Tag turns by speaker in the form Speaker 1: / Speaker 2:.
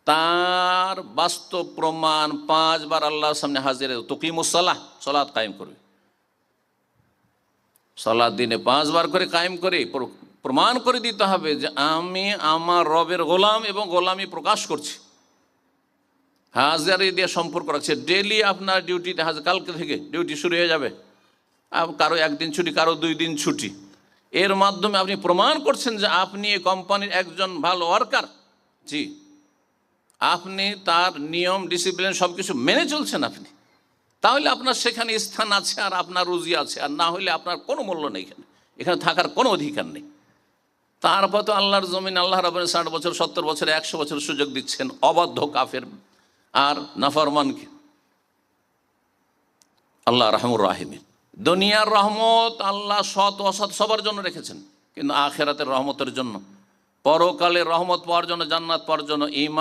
Speaker 1: তার বাস্তব প্রমাণ 5 বার আল্লাহর সামনে হাজির। তুকিমুসসালাহ, সালাত কায়েম করবে। সালাত দিনে 5 বার করে কায়েম করে প্রমাণ করে দিতে হবে যে আমি আমার রবের গোলাম এবং গোলামি প্রকাশ করছি। হাজারি দিয়ে সম্পর্ক রাখছে। ডেলি আপনার ডিউটিতে হাজার, কালকে থেকে ডিউটি শুরু হয়ে যাবে। কারো 1 দিন ছুটি, কারো 2 দিন ছুটি। এর মাধ্যমে আপনি প্রমাণ করছেন যে আপনি এই কোম্পানির একজন ভালো ওয়ার্কার। জি, আপনি তার নিয়ম ডিসিপ্লিন সব কিছু মেনে চলছেন আপনি। তাহলে আপনার সেখানে স্থান আছে আর আপনার রুজি আছে, আর না হলে আপনার কোনো মূল্য নেই, এখানে থাকার কোনো অধিকার নেই। তারপর তো আল্লাহর জমিন আল্লাহ রাব্বুল 60 বছর, 70 বছর, 100 বছর সুযোগ দিচ্ছেন অবাধ্য কাফের আর নাফরমানকে। আল্লাহ রাহমুর রাহিমিন। দুনিয়ার রহমত আল্লাহ সৎ অসৎ সবার জন্য রেখেছেন, কিন্তু আখিরাতের রহমতের জন্য, পরকালের রহমত পাওয়ার জন্য, জান্নাত পাওয়ার জন্য ঈমান